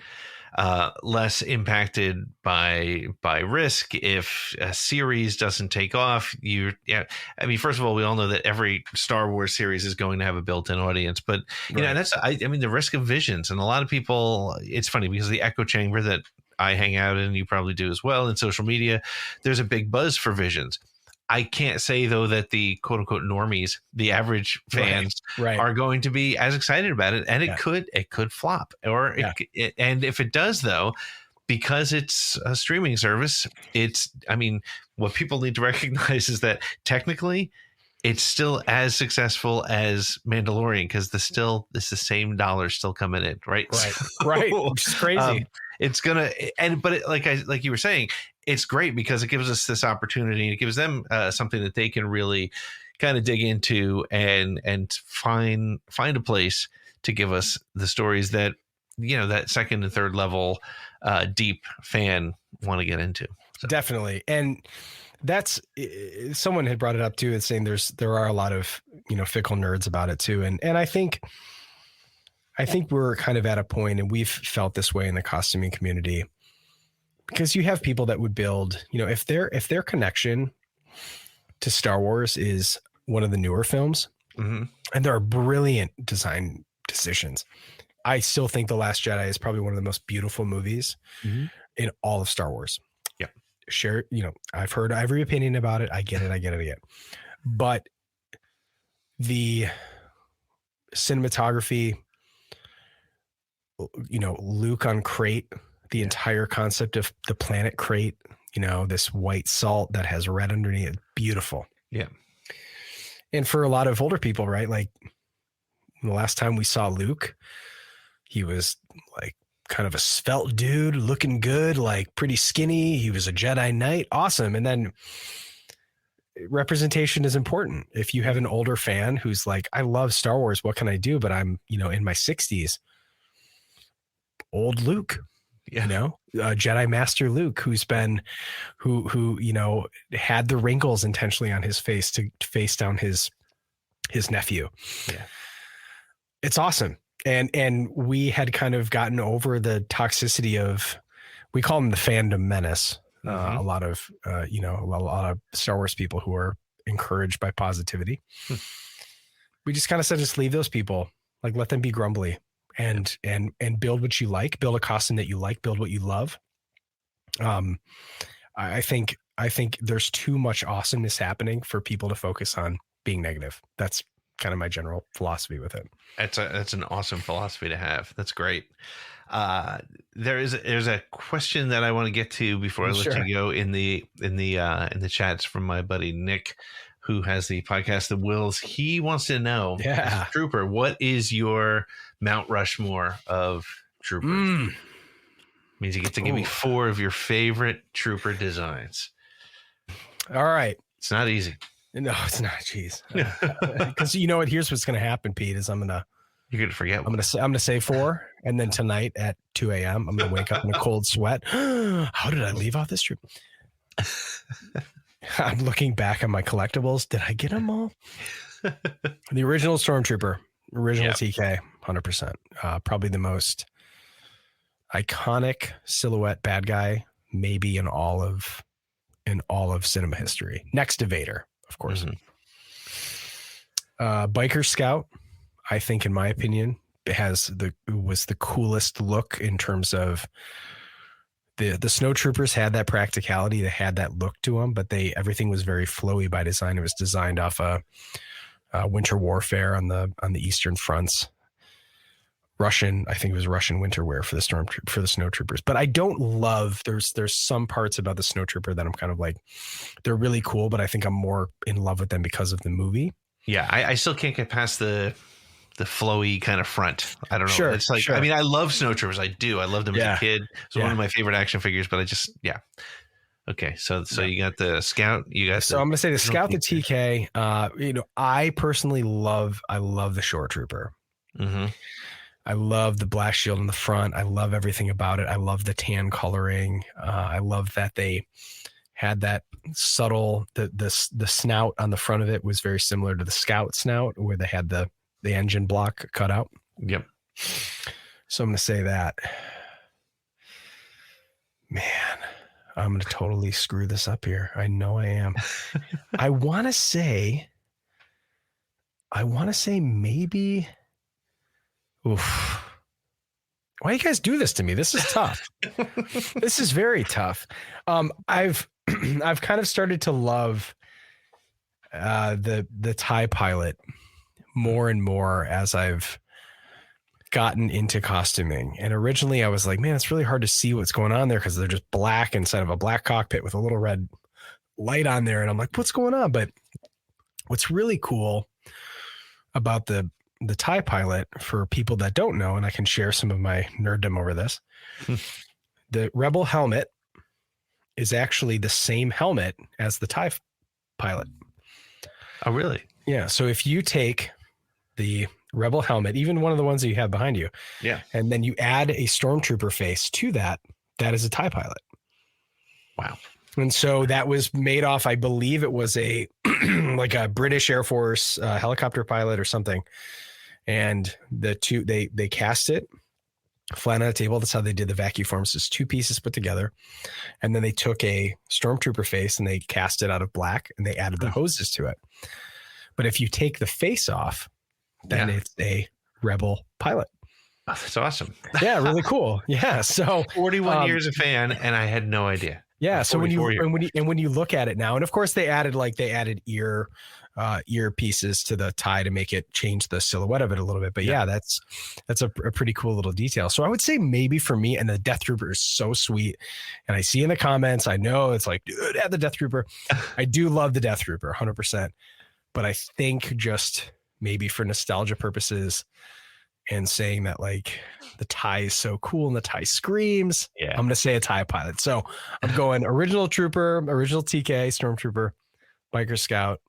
less impacted by risk if a series doesn't take off. I mean, first of all, we all know that every Star Wars series is going to have a built-in audience, but I mean, the risk of visions, and a lot of people. It's funny because the echo chamber that I hang out in, you probably do as well in social media. There's a big buzz for visions. I can't say though that the quote unquote normies, the average fans, are going to be as excited about it, and it could flop, or and if it does though, because it's a streaming service, I mean, what people need to recognize is that technically it's still as successful as Mandalorian, because it's the same dollars still coming in, right? Right, which is crazy. It's gonna, like you were saying, it's great because it gives us this opportunity. It gives them something that they can really kind of dig into and find a place to give us the stories that, you know, that second and third level deep fan want to get into. So. Definitely. And that's, someone had brought it up too, and saying there are a lot of, you know, fickle nerds about it too. And I think we're kind of at a point, and we've felt this way in the costuming community, because you have people that would build, you know, if their connection to Star Wars is one of the newer films, and there are brilliant design decisions. I still think The Last Jedi is probably one of the most beautiful movies in all of Star Wars. Yeah. You know, I've heard every opinion about it. I get it. But the cinematography, you know, Luke on Crate, the entire concept of the planet Crate, you know, this white salt that has red underneath, beautiful. Yeah. And for a lot of older people, right? Like the last time we saw Luke, he was like kind of a svelte dude, looking good, like pretty skinny. He was a Jedi Knight. Awesome. And then representation is important. If you have an older fan who's like, I love Star Wars, what can I do? But I'm, you know, in my 60s, old Luke. You know, Jedi Master Luke, who you know, had the wrinkles intentionally on his face to face down his nephew. Yeah, it's awesome. And we had kind of gotten over the toxicity of, we call them the fandom menace. A lot of you know, a lot of Star Wars people who are encouraged by positivity. We just kind of said, just leave those people, like let them be grumbly. And build what you like, build a costume that you like, build what you love. I think there's too much awesomeness happening for people to focus on being negative. That's kind of my general philosophy with it. That's an awesome philosophy to have. That's great. There's a question that I want to get to before I let you go in the chats from my buddy Nick, who has the podcast The Wills. He wants to know, Trooper, what is your Mount Rushmore of troopers? Means you get to give me 4 of your favorite trooper designs. All right. It's not easy. No, it's not. Jeez. Because you know what? Here's what's going to happen, Pete, is you're going to forget. I'm going to say 4. And then tonight at 2 a.m., I'm going to wake up in a cold sweat. How did I leave out this troop? I'm looking back on my collectibles. Did I get them all? The original Stormtrooper, TK, 100%. Probably the most iconic silhouette bad guy, maybe in all of cinema history. Next to Vader, of course. Biker Scout, I think, in my opinion, was the coolest look in terms of the snow troopers had that practicality, they had that look to them, but everything was very flowy by design. It was designed off a winter warfare on the eastern fronts. I think it was Russian winter wear for the snow troopers. But I don't love, there's some parts about the snow trooper that I'm kind of like, they're really cool, but I think I'm more in love with them because of the movie. Yeah, I still can't get past the flowy kind of front. I don't know. Sure, it's like, I mean, I love snow troopers. I do. I loved them as a kid. It's one of my favorite action figures, but Okay. So you got the Scout. I'm going to say the Scout, the TK. You know, I personally love the Shore Trooper. I love the black shield in the front. I love everything about it. I love the tan coloring. I love that they had that subtle, the snout on the front of it was very similar to the Scout snout, where they had the engine block cut out. Yep. So I'm going to say that. Man, I'm going to totally screw this up here. I know I am. I want to say maybe. Oof. Why do you guys do this to me? This is tough. This is very tough. I've kind of started to love the TIE Pilot more and more as I've gotten into costuming. And originally I was like, man, it's really hard to see what's going on there because they're just black inside of a black cockpit with a little red light on there. And I'm like, what's going on? But what's really cool about the TIE Pilot, for people that don't know, and I can share some of my nerddom over this, the Rebel helmet is actually the same helmet as the TIE Pilot. Oh, really? Yeah. So if you take the Rebel helmet, even one of the ones that you have behind you, yeah, and then you add a Stormtrooper face to that, that is a TIE Pilot. Wow. And so that was made off, I believe it was a like a British Air Force helicopter pilot or something. And the two, they cast it flat on a table. That's how they did the vacuum forms. Just two pieces put together. And then they took a Stormtrooper face and they cast it out of black and they added the hoses to it. But if you take the face off, then it's a Rebel pilot. Oh, that's awesome. Yeah, really cool. Yeah. So 41 years a fan, and I had no idea. Yeah. So when years. when you look at it now, and of course they added ear pieces to the tie to make it change the silhouette of it a little bit. But yeah, that's a pretty cool little detail. So I would say maybe for me, and the Death Trooper is so sweet. And I see in the comments, I know it's like, dude, add the Death Trooper. I do love the Death Trooper 100%. But I think just maybe for nostalgia purposes and saying that like the tie is so cool and the tie screams, I'm going to say a TIE Pilot. So I'm going original Trooper, original TK, Stormtrooper, Biker Scout,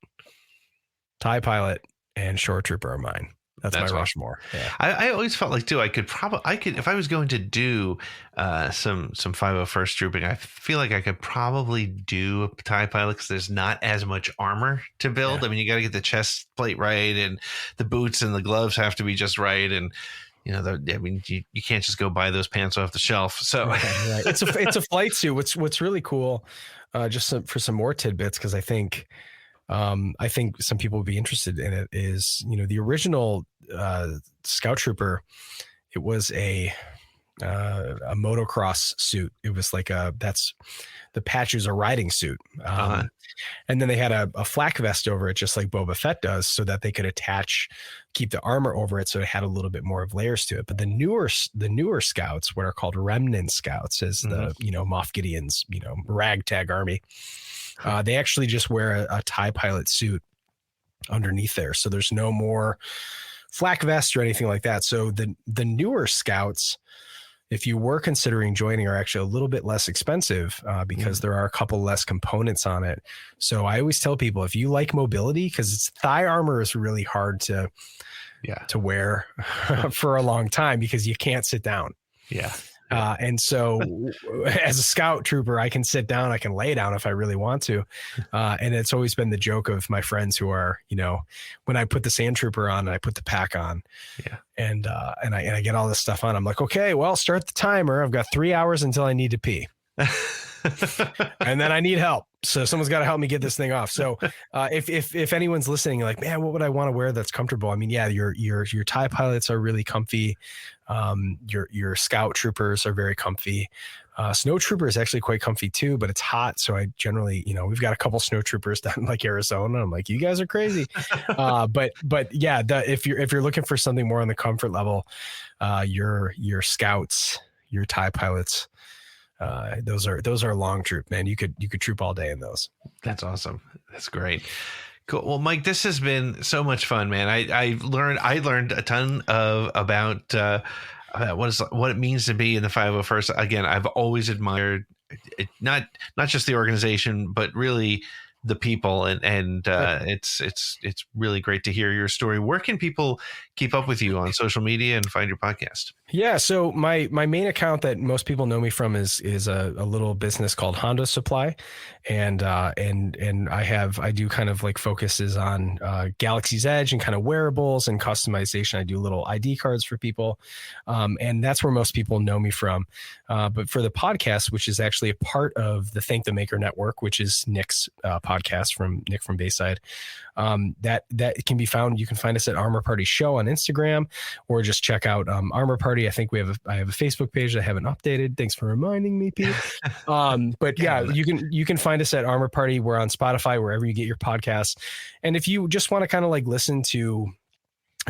TIE Pilot, and Shore Trooper are mine. That's my awesome. Rushmore. Yeah. I always felt like too, I could if I was going to do some 501st trooping, I feel like I could probably do a TIE Pilot because there's not as much armor to build. I mean, you got to get the chest plate right, and the boots and the gloves have to be just right, and you can't just go buy those pants off the shelf. So right. It's a flight suit. What's really cool, for some more tidbits, because I think some people would be interested in it, is, the original Scout Trooper, it was a motocross suit. It was like the patches, a riding suit. And then they had a flak vest over it, just like Boba Fett does, so that they could keep the armor over it. So it had a little bit more of layers to it. But the newer Scouts, what are called Remnant Scouts, is the, Moff Gideon's, ragtag army. They actually just wear a TIE Pilot suit underneath there. So there's no more flak vest or anything like that. So the newer Scouts, if you were considering joining, are actually a little bit less expensive because there are a couple less components on it. So I always tell people, if you like mobility, because thigh armor is really hard to wear for a long time because you can't sit down. Yeah. And so as a Scout Trooper, I can sit down, I can lay down if I really want to. And it's always been the joke of my friends who are, when I put the Sand Trooper on and I put the pack on and I get all this stuff on, I'm like, okay, well, start the timer. I've got 3 hours until I need to pee. And then I need help. So someone's got to help me get this thing off. So if anyone's listening, like, man, what would I want to wear that's comfortable? I mean, yeah, your TIE Pilots are really comfy. Your Scout Troopers are very comfy. Snow Trooper is actually quite comfy too, but it's hot. So I generally, we've got a couple Snow Troopers down in like Arizona. I'm like, you guys are crazy. But yeah, if you're looking for something more on the comfort level, your Scouts, your TIE Pilots, those are long troop, man. You could troop all day in those. That's awesome. That's great. Cool. Well, Mike, this has been so much fun, man. I learned a ton about what it means to be in the 501st. Again, I've always admired it, not just the organization, but really the people, and it's really great to hear your story. Where can people keep up with you on social media and find your podcast? Yeah, so my main account that most people know me from is a little business called Hondo Supply, and I do kind of like focuses on Galaxy's Edge and kind of wearables and customization. I do little ID cards for people, and that's where most people know me from. But for the podcast, which is actually a part of the Thank the Maker Network, which is Nick's podcast from Nick from Bayside, that can be found. You can find us at Armor Party Show on Instagram, or just check out Armor Party. I think I have a Facebook page that I haven't updated. Thanks for reminding me, Pete. But yeah, you can find us at Armor Party. We're on Spotify, wherever you get your podcasts. And if you just want to kind of like listen to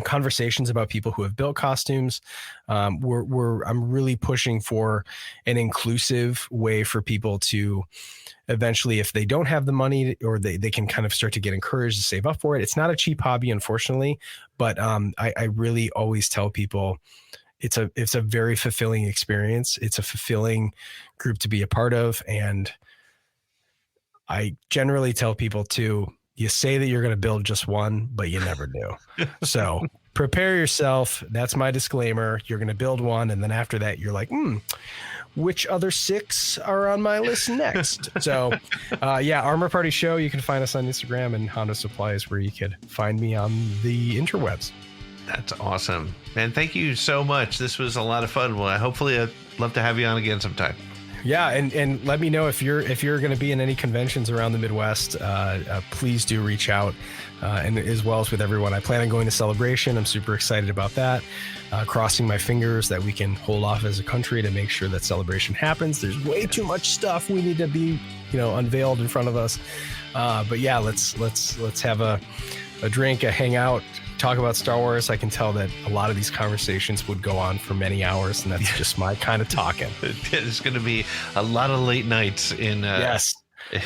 conversations about people who have built costumes, I'm really pushing for an inclusive way for people to eventually, if they don't have the money, or they can kind of start to get encouraged to save up for it. It's not a cheap hobby, unfortunately, but I really always tell people it's a very fulfilling experience. It's a fulfilling group to be a part of. And I generally tell people too, you say that you're going to build just one, but you never do. So prepare yourself. That's my disclaimer. You're going to build one. And then after that, you're like, which other 6 are on my list next? So yeah, Armor Party Show. You can find us on Instagram, and Hondo Supply is where you could find me on the interwebs. That's awesome, man. Thank you so much. This was a lot of fun. Well, hopefully I'd love to have you on again sometime. Yeah, and let me know if you're going to be in any conventions around the Midwest. Please do reach out, and as well as with everyone. I plan on going to Celebration. I'm super excited about that. Crossing my fingers that we can hold off as a country to make sure that Celebration happens. There's way too much stuff we need to be, unveiled in front of us. But yeah, let's have a drink, a hangout, talk about Star Wars. I can tell that a lot of these conversations would go on for many hours, and that's just my kind of talking. There's going to be a lot of late nights in yes. in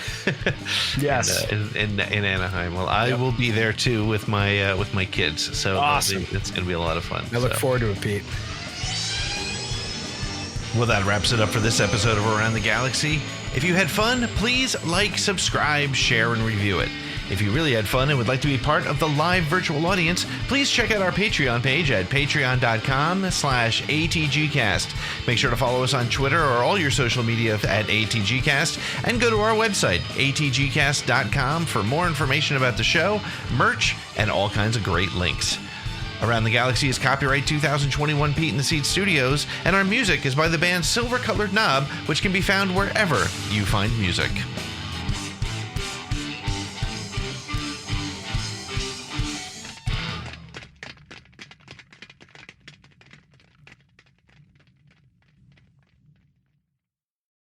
Anaheim. Well, I will be there too with my kids. So awesome. It's going to be a lot of fun. I look forward to it, Pete. Well, that wraps it up for this episode of Around the Galaxy. If you had fun, please like, subscribe, share, and review it. If you really had fun and would like to be part of the live virtual audience, please check out our Patreon page at patreon.com/ATGcast. Make sure to follow us on Twitter or all your social media at ATGcast, and go to our website, atgcast.com, for more information about the show, merch, and all kinds of great links. Around the Galaxy is copyright 2021 Pete in the Seed Studios, and our music is by the band Silver Colored Knob, which can be found wherever you find music.